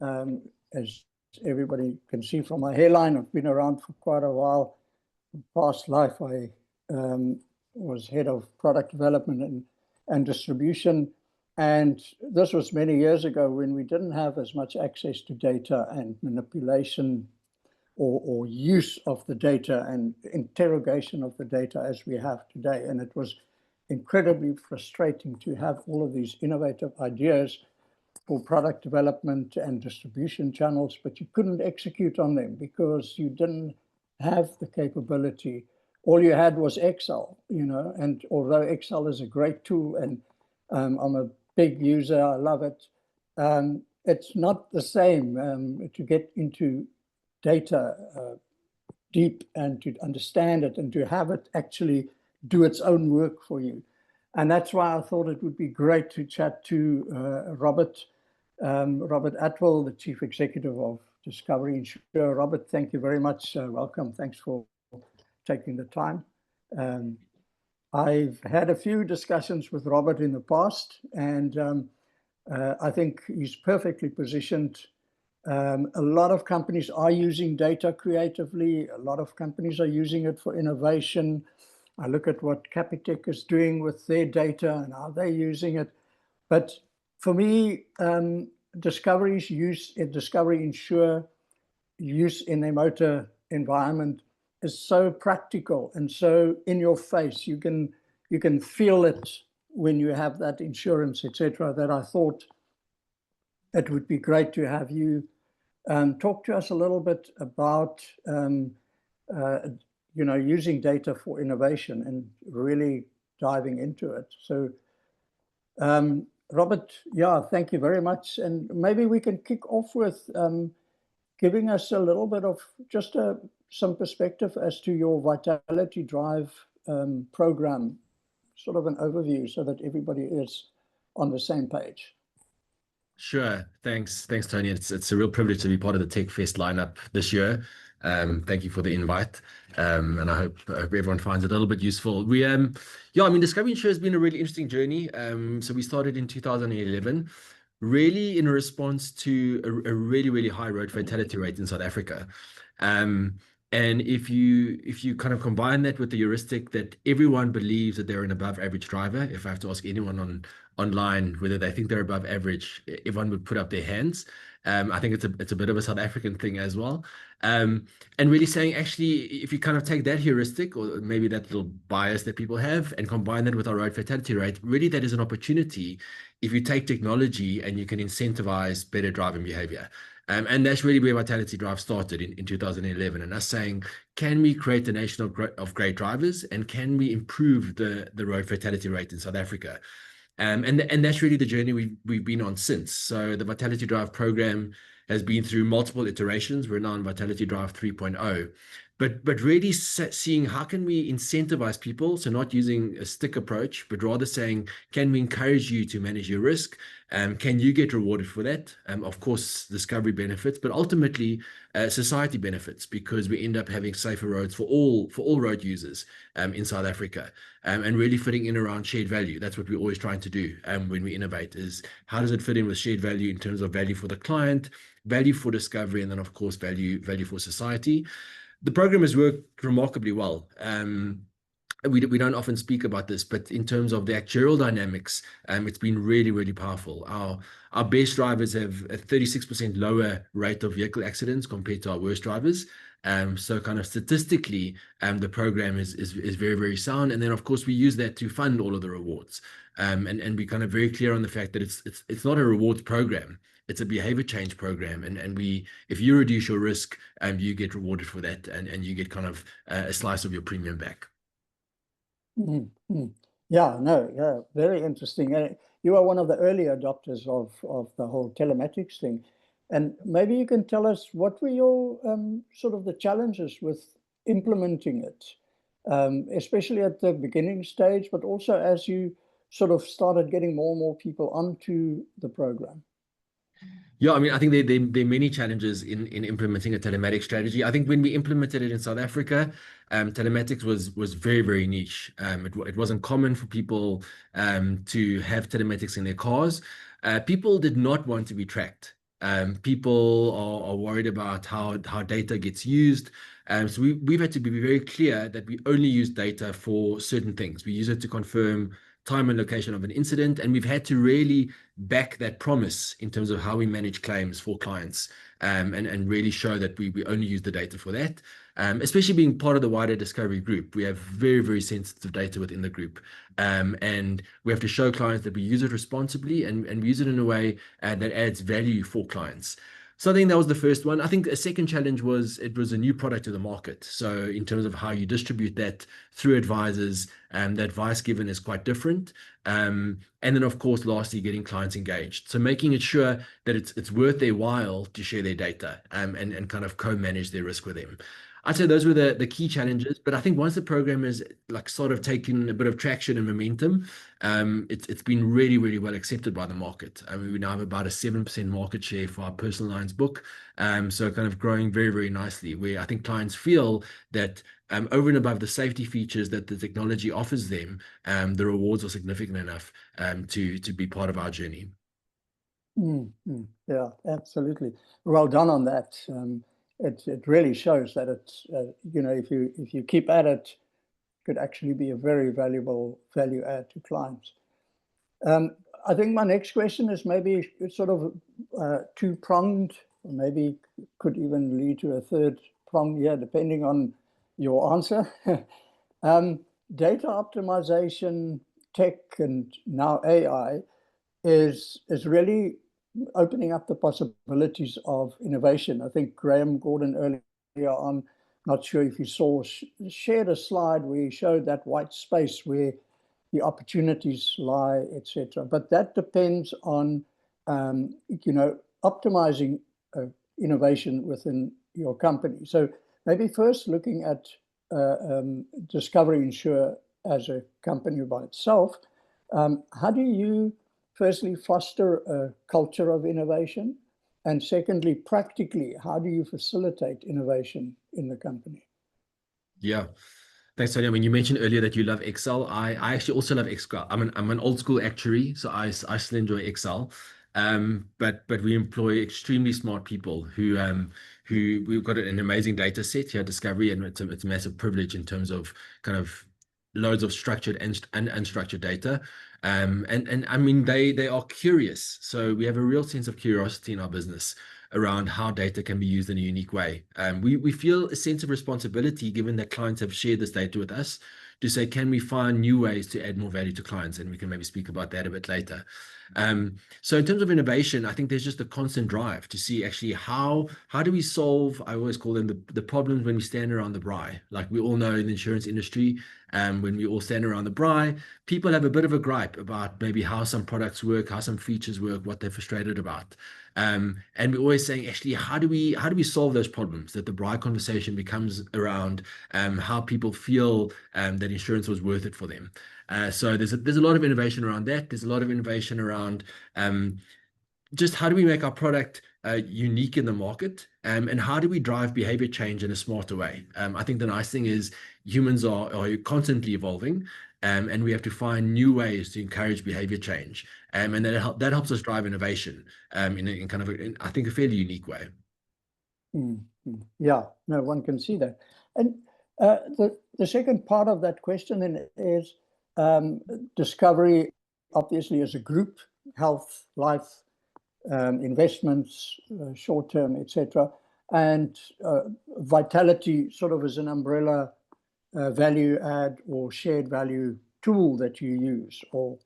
As everybody can see from my hairline, I've been around for quite a while. In past life, I was head of product development and distribution. And this was many years ago when we didn't have as much access to data and manipulation or use of the data and interrogation of the data as we have today. And it was incredibly frustrating to have all of these innovative ideas for product development and distribution channels, but you couldn't execute on them because you didn't have the capability. All you had was Excel, and although Excel is a great tool and I'm a big user, I love it, it's not the same to get into data deep and to understand it and to have it actually do its own work for you. And that's why I thought it would be great to chat to Robert Attwell, the Chief Executive of Discovery Insure. Robert, thank you very much. Welcome. Thanks for taking the time. I've had a few discussions with Robert in the past, and I think he's perfectly positioned. A lot of companies are using data creatively. A lot of companies are using it for innovation. I look at what Capitec is doing with their data and how they're using it. But for me, Discovery Insure use in a motor environment is so practical and so in your face. You can feel it when you have that insurance, etc. That I thought it would be great to have you talk to us a little bit about using data for innovation and really diving into it. So, Robert, thank you very much. And maybe we can kick off with giving us a little bit of just some perspective as to your Vitality Drive program, sort of an overview so that everybody is on the same page. Sure. Thanks, Tony. It's a real privilege to be part of the Tech Fest lineup this year. Thank you for the invite, and I hope everyone finds it a little bit useful. Discovery Insure has been a really interesting journey. So we started in 2011, really in response to a really, really high road fatality rate in South Africa. And if you kind of combine that with the heuristic that everyone believes that they're an above average driver, if I have to ask anyone online whether they think they're above average, everyone would put up their hands. I think it's a bit of a South African thing as well. And really saying, actually, if you kind of take that heuristic or maybe that little bias that people have and combine that with our road fatality rate, really that is an opportunity if you take technology and you can incentivize better driving behavior. And that's really where Vitality Drive started in 2011. And us saying, can we create a nation of great drivers, and can we improve the road fatality rate in South Africa? And that's really the journey we've been on since. So the Vitality Drive program has been through multiple iterations. We're now on Vitality Drive 3.0. But really seeing how can we incentivize people, so not using a stick approach, but rather saying, can we encourage you to manage your risk? Can you get rewarded for that? Of course, Discovery benefits, but ultimately society benefits, because we end up having safer roads for all road users in South Africa, and really fitting in around shared value. That's what we're always trying to do when we innovate, is how does it fit in with shared value in terms of value for the client, value for Discovery, and then of course value for society. The program has worked remarkably well. We don't often speak about this, but in terms of the actuarial dynamics, it's been really, really powerful. Our best drivers have a 36% lower rate of vehicle accidents compared to our worst drivers. So kind of statistically, the program is very, very sound. And then of course we use that to fund all of the rewards. And we kind of very clear on the fact that it's not a rewards program. It's a behavior change program, and if you reduce your risk, you get rewarded for that, and you get kind of a slice of your premium back. Mm-hmm. Very interesting. You are one of the early adopters of the whole telematics thing, and maybe you can tell us what were your sort of the challenges with implementing it, especially at the beginning stage, but also as you sort of started getting more and more people onto the program. Yeah, I mean, I think there are many challenges in implementing a telematics strategy. I think when we implemented it in South Africa, telematics was very, very niche. It wasn't common for people to have telematics in their cars. People did not want to be tracked People are worried about how data gets used. So we've had to be very clear that we only use data for certain things. We use it to confirm time and location of an incident, and we've had to really back that promise in terms of how we manage claims for clients, and really show that we only use the data for that. Especially being part of the wider Discovery group, we have very, very sensitive data within the group. And we have to show clients that we use it responsibly, and we use it in a way that adds value for clients. So I think that was the first one. I think a second challenge was it was a new product to the market. So in terms of how you distribute that through advisors, the advice given is quite different. And then, of course, lastly, getting clients engaged. So making it sure that it's worth their while to share their data, and kind of co-manage their risk with them. I'd say those were the key challenges. But I think once the program is like sort of taken a bit of traction and momentum, it's been really, really well accepted by the market. I mean, we now have about a 7% market share for our personal lines book. So kind of growing very, very nicely, where I think clients feel that over and above the safety features that the technology offers them, the rewards are significant enough to be part of our journey. Yeah, absolutely. Well done on that. It really shows that it's if you keep at it, could actually be a very valuable value add to clients. I think my next question is maybe sort of two-pronged, or maybe could even lead to a third prong here, depending on your answer. Data optimization, tech, and now AI is really opening up the possibilities of innovation. I think Graham Gordon earlier on, not sure if you saw, shared a slide where he showed that white space where the opportunities lie, etc. But that depends on optimizing innovation within your company. So maybe first looking at Discovery Insure as a company by itself, how do you firstly foster a culture of innovation? And secondly, practically, how do you facilitate innovation in the company? Yeah. Thanks, Tony. I mean, you mentioned earlier that you love Excel. I actually also love Excel. I'm an old school actuary, so I still enjoy Excel. But we employ extremely smart people who we've got an amazing data set here at Discovery, and it's a massive privilege in terms of kind of loads of structured and unstructured data. And I mean, they are curious. So we have a real sense of curiosity in our business around how data can be used in a unique way. We feel a sense of responsibility, given that clients have shared this data with us, to say, can we find new ways to add more value to clients? And we can maybe speak about that a bit later. So in terms of innovation, I think there's just a constant drive to see actually how do we solve, I always call them the problems when we stand around the braai. Like we all know in the insurance industry, when we all stand around the braai, people have a bit of a gripe about maybe how some products work, how some features work, what they're frustrated about. And we're always saying, actually, how do we solve those problems? That the braai conversation becomes around how people feel that insurance was worth it for them. So there's a lot of innovation around that. There's a lot of innovation around just how do we make our product unique in the market, and how do we drive behavior change in a smarter way? I think the nice thing is humans are constantly evolving, and we have to find new ways to encourage behavior change, and that helps us drive innovation in kind of I think a fairly unique way. Yeah, no one can see that. And the second part of that question then is Discovery, obviously, as a group, health, life, investments, short-term, etc., and Vitality sort of as an umbrella value add or shared value tool that you use, or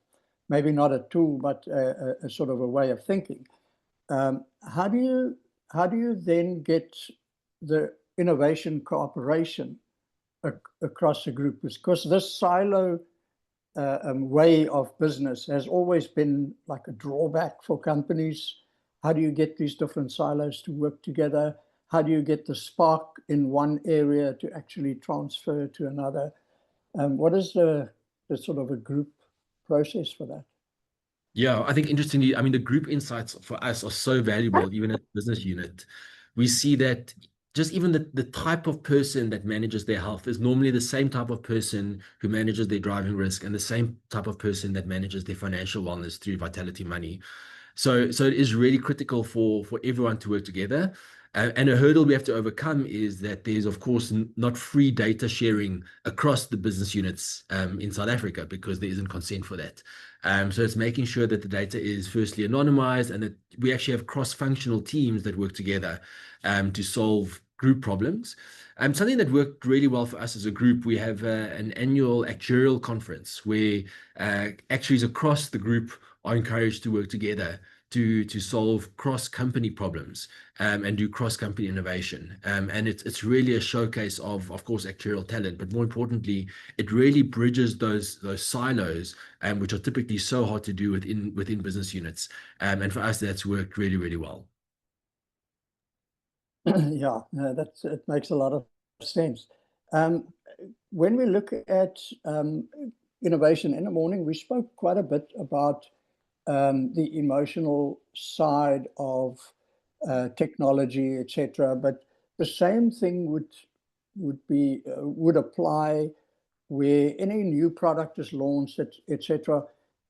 maybe not a tool, but a sort of a way of thinking. How do you then get the innovation cooperation across the group? Because this silo way of business has always been like a drawback for companies. How do you get these different silos to work together? How do you get the spark in one area to actually transfer to another? What is the sort of a group process for that? Yeah, I think interestingly, I mean, the group insights for us are so valuable, even at the business unit. We see that just even the type of person that manages their health is normally the same type of person who manages their driving risk, and the same type of person that manages their financial wellness through Vitality Money. So it is really critical for everyone to work together. And a hurdle we have to overcome is that there's, of course, not free data sharing across the business units in South Africa, because there isn't consent for that. So it's making sure that the data is firstly anonymized, and that we actually have cross-functional teams that work together to solve group problems. Something that worked really well for us as a group, we have an annual actuarial conference where actuaries across the group are encouraged to work together to solve cross-company problems and do cross-company innovation. And it's really a showcase of course, actuarial talent, but more importantly, it really bridges those silos, which are typically so hard to do within business units. And for us, that's worked really, really well. Yeah, no, it makes a lot of sense. When we look at innovation in the morning, we spoke quite a bit about the emotional side of technology, etc. But the same thing would apply where any new product is launched, etc.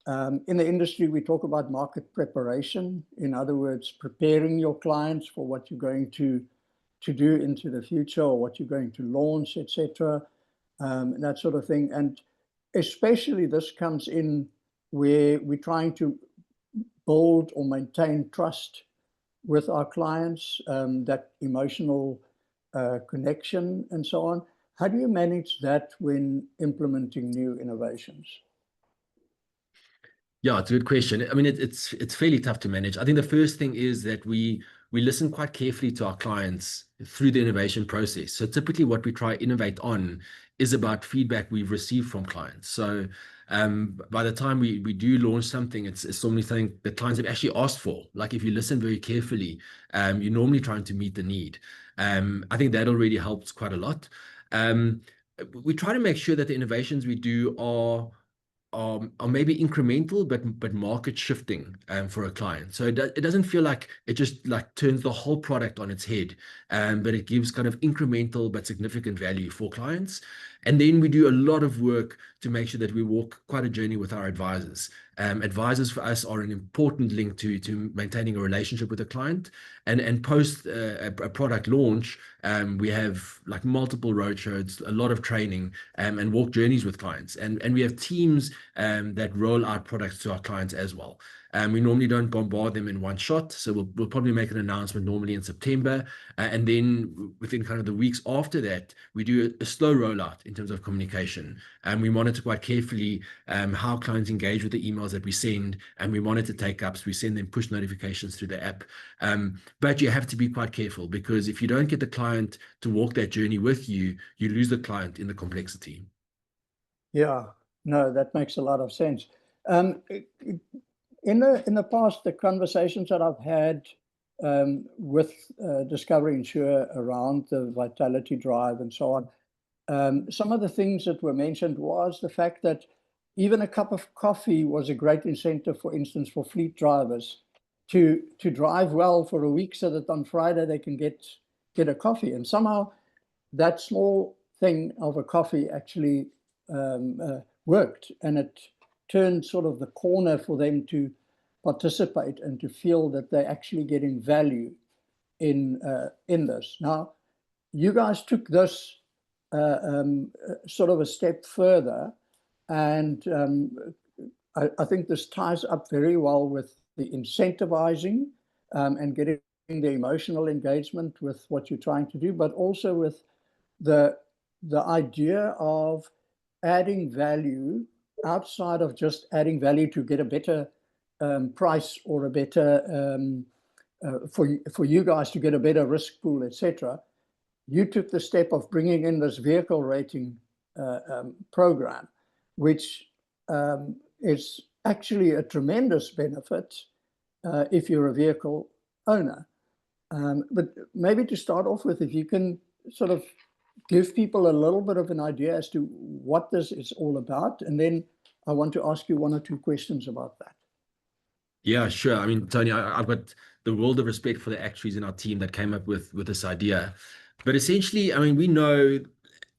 In the industry, we talk about market preparation. In other words, preparing your clients for what you're going to do into the future, or what you're going to launch, etc. That sort of thing. And especially this comes in where we're trying to build or maintain trust with our clients, that emotional connection and so on. How do you manage that when implementing new innovations? Yeah, it's a good question. I mean, it's fairly tough to manage. I think the first thing is that we listen quite carefully to our clients through the innovation process. So typically what we try to innovate on is about feedback we've received from clients. So by the time we do launch something, it's normally something that clients have actually asked for. Like if you listen very carefully, you're normally trying to meet the need. I think that already helps quite a lot. We try to make sure that the innovations we do are maybe incremental, but market shifting for a client. So it doesn't feel like it just like turns the whole product on its head, but it gives kind of incremental but significant value for clients. And then we do a lot of work to make sure that we walk quite a journey with our advisors. Advisors for us are an important link to maintaining a relationship with a client. And post a product launch, we have like multiple roadshows, a lot of training, and walk journeys with clients. And we have teams that roll out products to our clients as well. We normally don't bombard them in one shot. So we'll probably make an announcement normally in September. And then within kind of the weeks after that, we do a slow rollout in terms of communication. And we monitor quite carefully how clients engage with the emails that we send. And we monitor take-ups. We send them push notifications through the app. But you have to be quite careful, because if you don't get the client to walk that journey with you, you lose the client in the complexity. Yeah, no, that makes a lot of sense. In the past, the conversations that I've had with Discovery Insure around the vitality drive and so on, some of the things that were mentioned was the fact that even a cup of coffee was a great incentive, for instance, for fleet drivers to drive well for a week, so that on Friday they can get a coffee. And somehow that small thing of a coffee actually worked, and it turned sort of the corner for them to participate and to feel that they're actually getting value in this. Now, you guys took this sort of a step further, and I think this ties up very well with the incentivizing and getting the emotional engagement with what you're trying to do, but also with the idea of adding value outside of just adding value to get a better price, or a better for you guys to get a better risk pool, etc. You took the step of bringing in this vehicle rating program, which is actually a tremendous benefit if you're a vehicle owner. But maybe to start off with, if you can sort of give people a little bit of an idea as to what this is all about, and then I want to ask you one or two questions about that. Yeah, sure. I mean, Tony, I've got the world of respect for the actuaries in our team that came up with this idea. But essentially, I mean, we know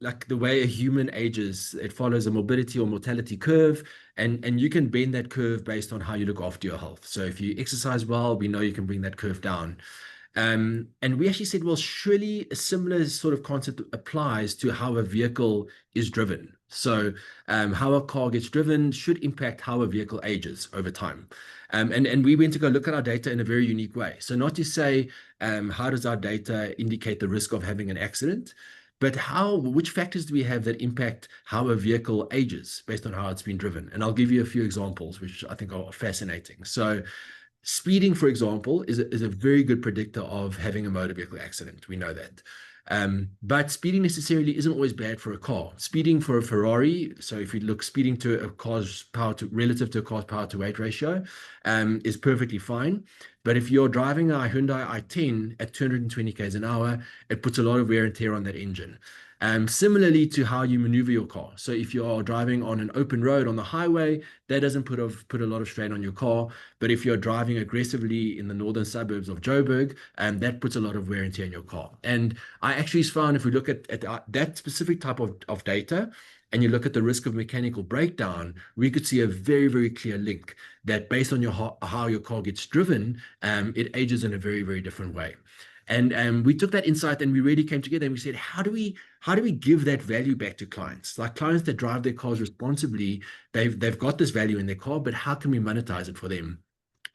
like the way a human ages, it follows a morbidity or mortality curve, and you can bend that curve based on how you look after your health. So if you exercise well, we know you can bring that curve down. And we actually said, well, surely a similar sort of concept applies to how a vehicle is driven. So how a car gets driven should impact how a vehicle ages over time. And we went to go look at our data in a very unique way. So not to say how does our data indicate the risk of having an accident, but which factors do we have that impact how a vehicle ages based on how it's been driven? And I'll give you a few examples, which I think are fascinating. So speeding, for example, is a very good predictor of having a motor vehicle accident. We know that. But speeding necessarily isn't always bad for a car. Speeding for a Ferrari, so if you look speeding to a car's power to relative to a car's power to weight ratio, is perfectly fine. But if you're driving a Hyundai i10 at 220 k's an hour, it puts a lot of wear and tear on that engine. Similarly to how you maneuver your car. So if you are driving on an open road on the highway, that doesn't put a lot of strain on your car. But if you're driving aggressively in the northern suburbs of Joburg, that puts a lot of wear and tear in your car. And I actually found if we look at that specific type of data, and you look at the risk of mechanical breakdown, we could see a very, very clear link that based on how your car gets driven, it ages in a very, very different way. And we took that insight and we really came together and we said, how do we give that value back to clients? Like clients that drive their cars responsibly, they've got this value in their car, but how can we monetize it for them?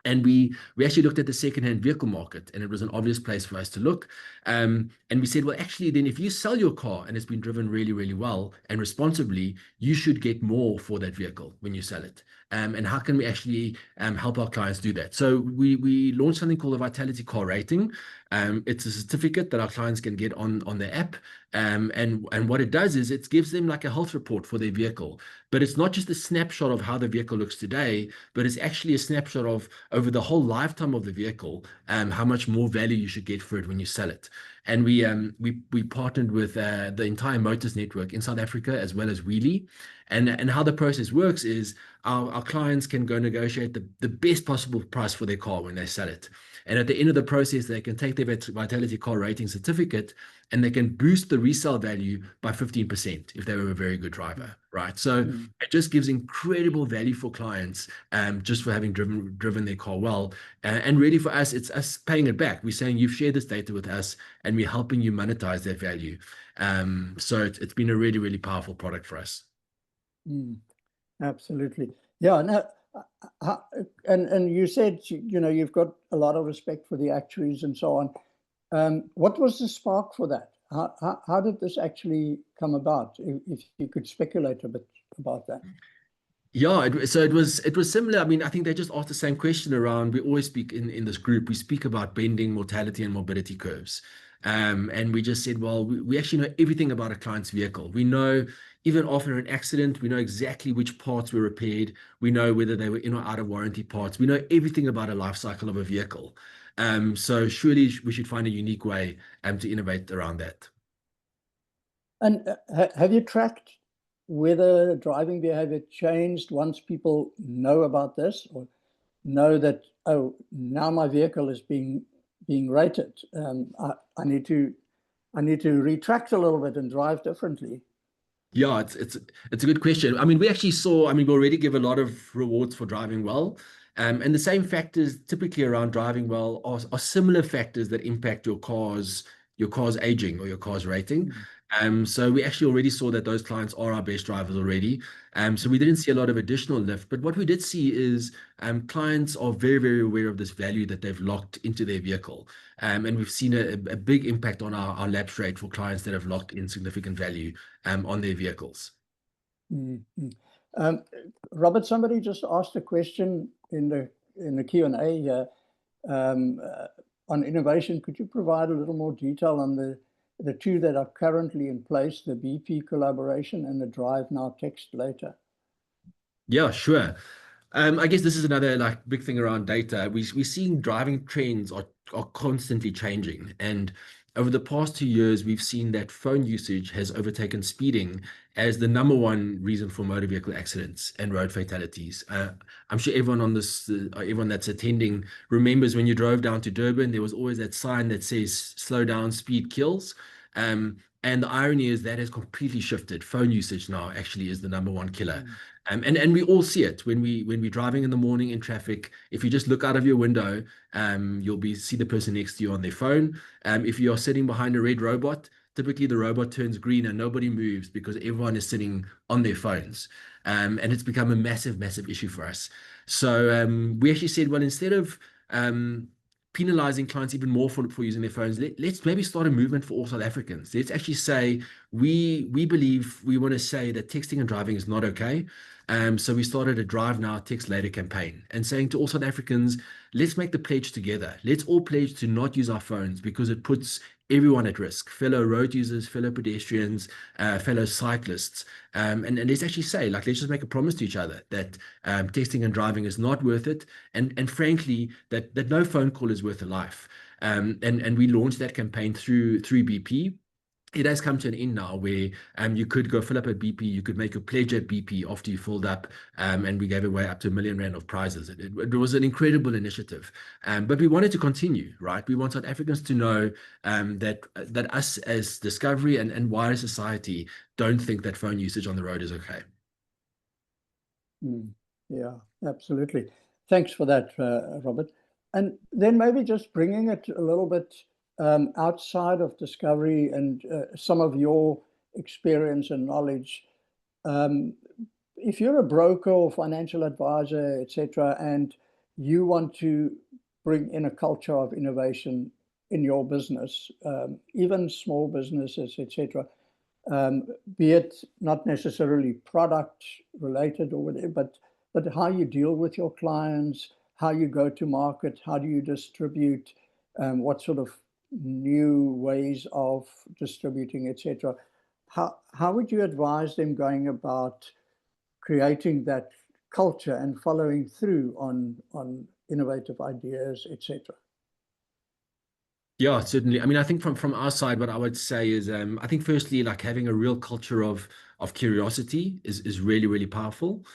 And we actually looked at the secondhand vehicle market, and it was an obvious place for us to look. And we said, well, actually, then if you sell your car and it's been driven really, really well and responsibly, you should get more for that vehicle when you sell it. And how can we actually help our clients do that? So we launched something called a Vitality Car Rating. It's a certificate that our clients can get on their app. And what it does is it gives them like a health report for their vehicle. But it's not just a snapshot of how the vehicle looks today, but it's actually a snapshot of over the whole lifetime of the vehicle, how much more value you should get for it when you sell it. And we partnered with the entire Motus network in South Africa as well as Wheelie. And how the process works is our clients can go negotiate the best possible price for their car when they sell it. And at the end of the process, they can take their Vitality Car Rating certificate and they can boost the resale value by 15% if they were a very good driver, right? So it just gives incredible value for clients just for having driven their car well. And really for us, it's us paying it back. We're saying you've shared this data with us and we're helping you monetize that value. So it's been a really, really powerful product for us. Absolutely. Yeah. No, and you said, you've got a lot of respect for the actuaries and so on. What was the spark for that? How did this actually come about? If you could speculate a bit about that. Yeah, so it was similar. I mean, I think they just asked the same question around. We always speak in this group, we speak about bending mortality and morbidity curves. And we just said, well, we actually know everything about a client's vehicle. We know even after an accident, we know exactly which parts were repaired. We know whether they were in or out of warranty parts. We know everything about a life cycle of a vehicle. So surely we should find a unique way to innovate around that. And have you tracked whether driving behavior changed once people know about this or know that, oh, now my vehicle is being rated? I need to retract a little bit and drive differently. Yeah, it's a good question. I mean, we already give a lot of rewards for driving well. And the same factors typically around driving well are similar factors that impact your car's aging or your car's rating. So we actually already saw that those clients are our best drivers already. So we didn't see a lot of additional lift, but what we did see is clients are very, very aware of this value that they've locked into their vehicle. And we've seen a big impact on our lapse rate for clients that have locked in significant value on their vehicles. Robert, somebody just asked a question in the Q&A here on innovation. Could you provide a little more detail on the two that are currently in place, the BP collaboration and the drive now, text later? Yeah, sure. I guess this is another big thing around data. We're seeing driving trends are constantly changing. And over the past 2 years, we've seen that phone usage has overtaken speeding as the #1 reason for motor vehicle accidents and road fatalities. I'm sure everyone that's attending remembers when you drove down to Durban, there was always that sign that says, slow down, speed kills. And the irony is that has completely shifted. Phone usage now actually is the number one killer. And we all see it when we're driving in the morning in traffic. If you just look out of your window, you'll see the person next to you on their phone. If you are sitting behind a red robot, typically the robot turns green and nobody moves because everyone is sitting on their phones. And it's become a massive, massive issue for us. So we actually said, well, instead of penalizing clients even more for using their phones, let's maybe start a movement for all South Africans. Let's actually say we believe, we want to say that texting and driving is not okay. So we started a Drive Now, Text Later campaign and saying to all South Africans, let's make the pledge together. Let's all pledge to not use our phones because it puts everyone at risk, fellow road users, fellow pedestrians, fellow cyclists. And let's actually say, like, let's just make a promise to each other that texting and driving is not worth it. And frankly, that no phone call is worth a life. And we launched that campaign through BP. It has come to an end now where you could go fill up at BP, you could make your pledge at BP after you filled up, and we gave away up to R1 million of prizes. It was an incredible initiative, but we wanted to continue, right? We want South Africans to know that us as Discovery and wider society don't think that phone usage on the road is okay. Yeah, absolutely. Thanks for that, Robert. And then maybe just bringing it a little bit outside of Discovery and some of your experience and knowledge. If you're a broker or financial advisor, etc., and you want to bring in a culture of innovation in your business, even small businesses, etc., be it not necessarily product related or whatever, but how you deal with your clients, how you go to market, how do you distribute, what sort of new ways of distributing, etc. How would you advise them going about creating that culture and following through on innovative ideas, etc.? Yeah, certainly. I mean, I think from our side, what I would say is, I think firstly, like having a real culture of curiosity is really, really powerful.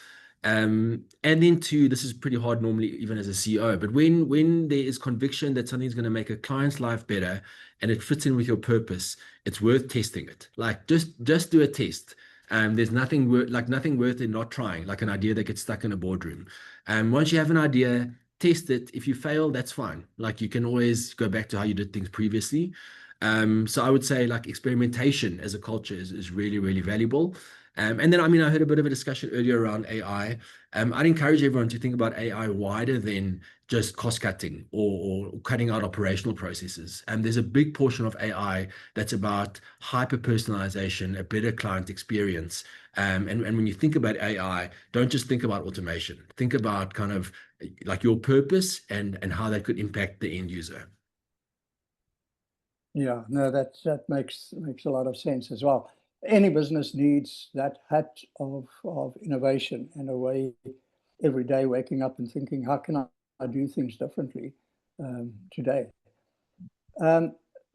And then two, this is pretty hard normally, even as a CEO, but when there is conviction that something's going to make a client's life better and it fits in with your purpose, it's worth testing it. Like just do a test. There's nothing worth it not trying, like an idea that gets stuck in a boardroom. Once you have an idea, test it. If you fail, that's fine. Like you can always go back to how you did things previously. So I would say like experimentation as a culture is really, really valuable. And then, I mean, I heard a bit of a discussion earlier around AI. I'd encourage everyone to think about AI wider than just cost cutting or cutting out operational processes. And there's a big portion of AI that's about hyper-personalization, a better client experience. And when you think about AI, don't just think about automation. Think about kind of like your purpose and how that could impact the end user. Yeah, no, that makes a lot of sense as well. Any business needs that hat of innovation in a way, every day waking up and thinking, how can I do things differently today?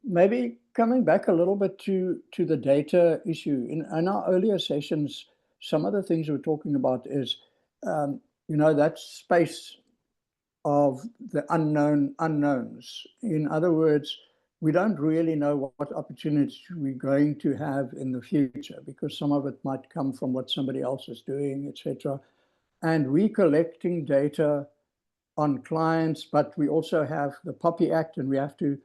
Maybe coming back a little bit to the data issue. In our earlier sessions, some of the things we're talking about is, that space of the unknown unknowns. In other words, we don't really know what opportunities we're going to have in the future because some of it might come from what somebody else is doing, etc. And we're collecting data on clients, but we also have the POPI Act, and we have to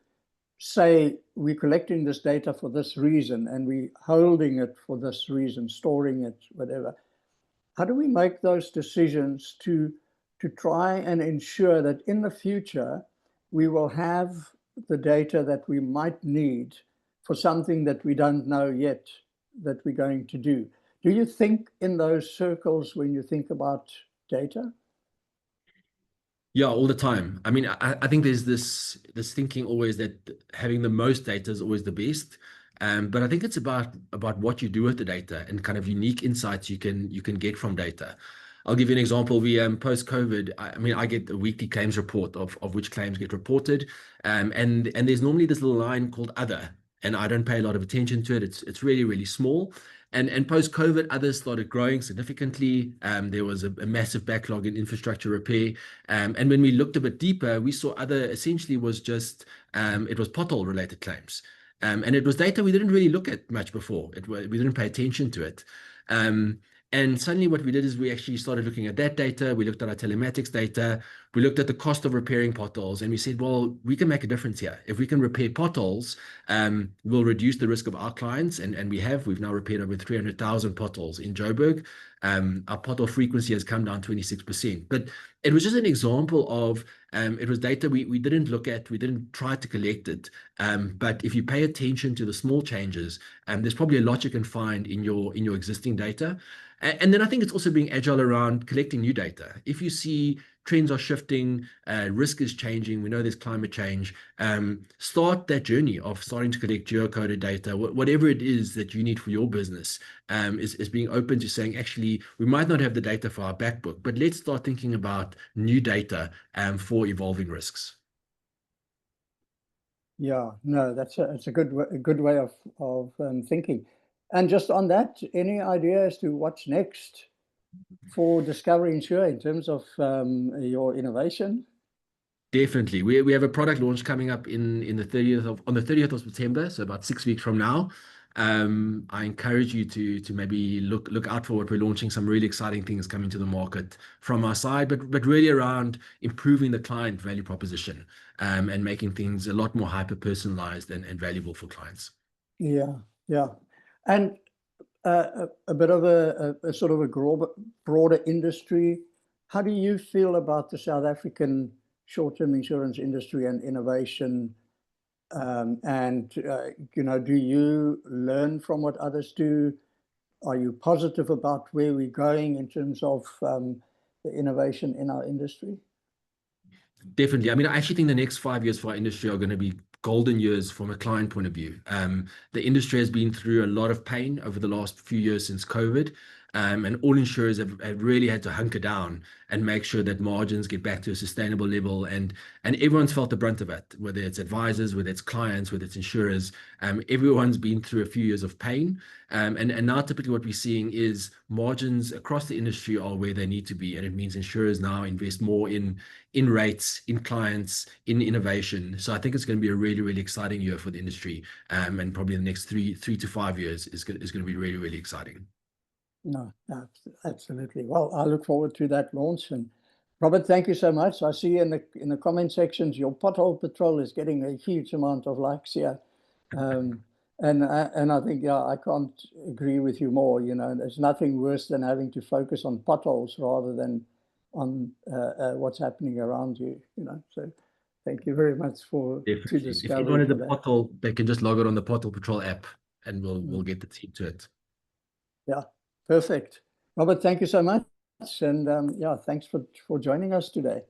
say we're collecting this data for this reason, and we're holding it for this reason, storing it, whatever. How do we make those decisions to try and ensure that in the future we will have the data that we might need for something that we don't know yet that we're going to do? Do you think in those circles when you think about data? Yeah, all the time. I mean, I think there's this thinking always that having the most data is always the best. But I think it's about what you do with the data and kind of unique insights you can get from data. I'll give you an example. We post-COVID, I mean, I get a weekly claims report of which claims get reported. And there's normally this little line called other, and I don't pay a lot of attention to it. It's really, really small. And post-COVID, others started growing significantly. There was a massive backlog in infrastructure repair. And when we looked a bit deeper, we saw other essentially was just it was pothole related claims. And it was data we didn't really look at much before. We didn't pay attention to it. And suddenly what we did is we actually started looking at that data. We looked at our telematics data. We looked at the cost of repairing potholes, and we said, well, we can make a difference here. If we can repair potholes, we'll reduce the risk of our clients. And we've now repaired over 300,000 potholes in Joburg. Our pothole frequency has come down 26%. But it was just an example of it was data we didn't look at, we didn't try to collect it. But if you pay attention to the small changes, there's probably a lot you can find in your existing data. And then I think it's also being agile around collecting new data. If you see trends are shifting, risk is changing, we know there's climate change, start that journey of starting to collect geocoded data, whatever it is that you need for your business, is being open to saying, actually, we might not have the data for our back book, but let's start thinking about new data for evolving risks. Yeah, no, it's a good way of thinking. And just on that, any idea as to what's next for Discovery Insure in terms of your innovation? Definitely. We have a product launch coming up on the 30th of September, so about 6 weeks from now. I encourage you to maybe look out for what we're launching, some really exciting things coming to the market from our side, but really around improving the client value proposition, and making things a lot more hyper-personalized and valuable for clients. Yeah, yeah. And a bit of a sort of a broader industry. How do you feel about the South African short-term insurance industry and innovation? Do you learn from what others do? Are you positive about where we're going in terms of the innovation in our industry? Definitely. I mean, I actually think the next 5 years for our industry are going to be golden years from a client point of view. The industry has been through a lot of pain over the last few years since COVID. And all insurers have really had to hunker down and make sure that margins get back to a sustainable level. And everyone's felt the brunt of it, whether it's advisors, whether it's clients, whether it's insurers. Everyone's been through a few years of pain. And now typically what we're seeing is margins across the industry are where they need to be. And it means insurers now invest more in rates, in clients, in innovation. So I think it's going to be a really, really exciting year for the industry. And probably the next three to 5 years is going to be really, really exciting. No, absolutely. Well, I look forward to that launch. And Robert, thank you so much. I see in the comment sections, your pothole patrol is getting a huge amount of likes here. And I think, yeah, I can't agree with you more. There's nothing worse than having to focus on potholes rather than on what's happening around you. So thank you very much to Definitely. Discovery. If anyone has a pothole, they can just log it on the Pothole Patrol app, and we'll get the team to it. Yeah, perfect. Robert, thank you so much. And yeah, thanks for joining us today.